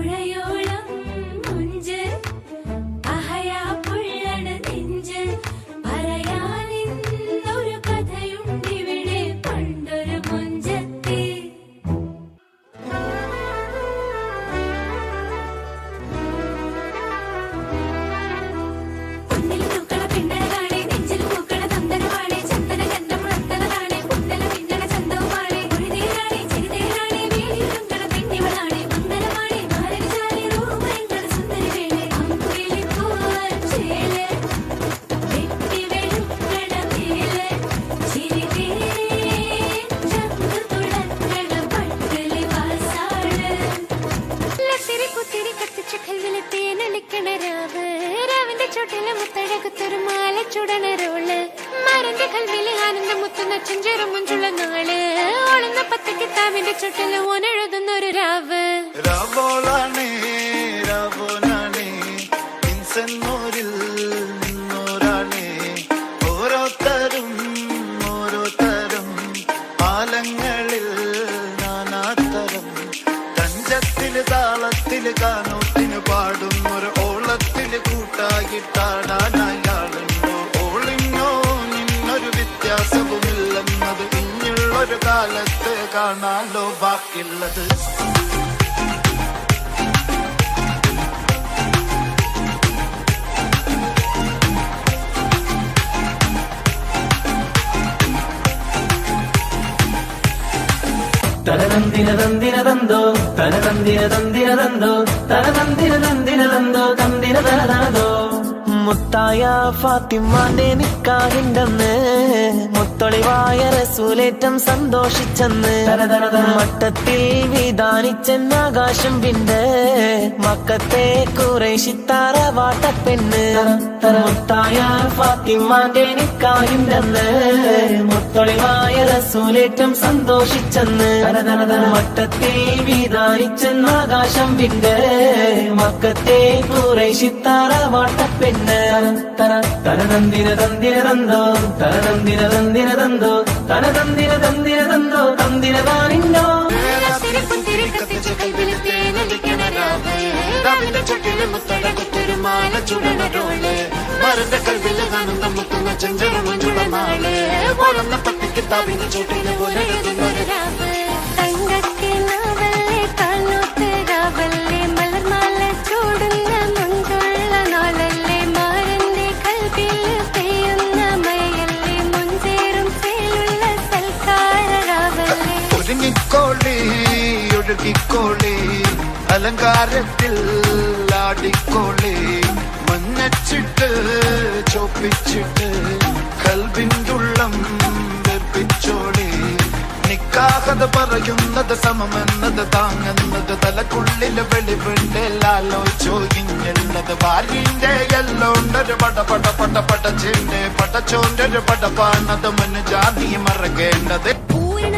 പുഴയോളം മുഞ്ച് അഹയാ പുള്ളണ നെഞ്ച് പറയാനിന്നൊരു കഥയുണ്ടിവിടെ പണ്ടൊരു മുഞ്ചത്തി. പൊന്നിൽ തൂക്കണ പിന്നട കാണേ നെഞ്ചിൽ പൂക്കണ തന്തരവാണേ ചന്ദന ഗന്ധം ഉണർത്തണ കാണേ പുന്നല പിന്നട ചന്തവുമാണേ ഒഴുതേറാണേ ചിരിതേറാണേ വേലിയിലുങ്കണ പെണ്ണിവളാണേ മന്ദരമാണേ മാരവിചാരി റൂമയങ്കണ സുന്ദരി വേളേ അമ്പുലിപ്പൂവൻ ചേല് വെട്ടി വെളുക്കണ മേല് ചിരിതേ ചന്ത തുളക്കണ പട്ടലി വാസാള് ലത്തിരി പുത്തിരി കത്തിച്ച കൽവിലെ തേനൊലിക്കണ രാവ് രാവിന്റെ ചോട്ടിലെ മുത്തഴകത്തൊരു മാല ചുടണ റോള് മരന്റെ കൽവിലെ ആനന്ദം മുത്തുന്ന ചെഞ്ചേറും മുഞ്ചുള്ള നാള് ഓളുന്ന പത്ത് കിതാബിന്റെ ചുട്ടില് ഓനെഴുതുന്നൊരു രാവ്. രാവോളാണേ രാവോനാണേ ഇൻസെന്നൂരിൽ നിന്നോരാണേ ഓരോരുത്തരും ആലങ്ങളിൽ നാനാത്തരം തഞ്ചത്തില് താളത്തില് കാനോത്തിന് പാടുന്നൊരു ഓളത്തില് കൂട്ടായിട്ടാടാനായാളുണ്ടോ ഓളിന്നോ നിന്നൊരു വ്യത്യാസവുമില്ലെന്നത് ഇനിയുള്ളൊരു കാലത്ത് കാണാലോ ബാക്കിയുള്ളത്. തനതന്തിനതന്തിനതന്തോ തനതന്തിനതന്തിനതന്തോ തനതന്തിനതന്തിനതന്തോ തന്തിനതനതോ മുത്തായ ഫാത്തിമാന്റെ നിക്കാഹിണ്ടെന്ന് മുത്തൊളിവായ റസൂലേറ്റം സന്തോഷിച്ചെന്ന് മട്ടത്തിൽ വിധാനിച്ചെന്നാകാശം പിണ്ട് മക്കത്തെ കുറേശിത്താറ വാട്ടപ്പെണ്ണ് മുത്തായ ഫാത്തിമാന്റെ നിക്കാഹിണ്ടെന്ന് മുത്തൊളിവായ റസൂലേറ്റം സന്തോഷിച്ചെന്ന് മട്ടത്തിൽ വിധാനിച്ചെന്നാകാശം പിണ്ട് മക്കത്തെ കുറേശിത്താറ വാട്ടപ്പെണ്ണ് തനതന്തിനതന്തിനതന്തോ തനതന്തിനതന്തിനതന്തോ തനതന്തിനതന്തിനതന്തോ തന്തിനതാനിന്നോ ലത്തിരി പുത്തിരി കത്തിച്ച കൽവിലെ തേനൊലിക്കണ രാവ് രാവിന്റെ ചോട്ടിലെ മുത്തഴകത്തൊരു മാല ചുടണ റോള് മരന്റെ കൽവിലെ ആനന്ദം മുത്തുന്ന ചെഞ്ചേറും മുഞ്ചുള്ള നാള് ഓളുന്ന പത്ത് കിതാബിന്റെ ചുട്ടില് ഓനെഴുതുന്നൊരു രാവ്. തങ്കക്കിനാവല്ലേ കാലോത്ത് രാവല്ലേ മലർമാല ചൂടുന്ന മുഞ്ചുള്ള നാളല്ലേ മാരന്റെ കൽവില് പെയ്യുന്ന മഴയല്ലേ മുഞ്ചേറും ചേലുള്ള സൽക്കാര രാവല്ലേ. ഒരുങ്ങിക്കോളി ഒഴുകിക്കോളി അലങ്കാരത്തിൽ ആടിക്കോളി മഞ്ഞച്ചിട്ട് ചോപ്പിച്ചിട്ട് കൽവിൻ്റുള്ളം വെപ്പിച്ചോളി. നിക്കാഹത് പറയുന്നത് സമമെന്നത് താങ്ങുന്നത് തലക്കുള്ളില് വെളിവിണ്ടെല്ലാലോചോയിഞ്ഞുള്ളത് ഭാര്യന്റെ എല്ലോണ്ടൊരു പടച്ചിന്റെ പടച്ചോന്റെ ഒരു പടപ്പാണത് മുൻ ജാതി മറക്കേണ്ടത്. പൂരണ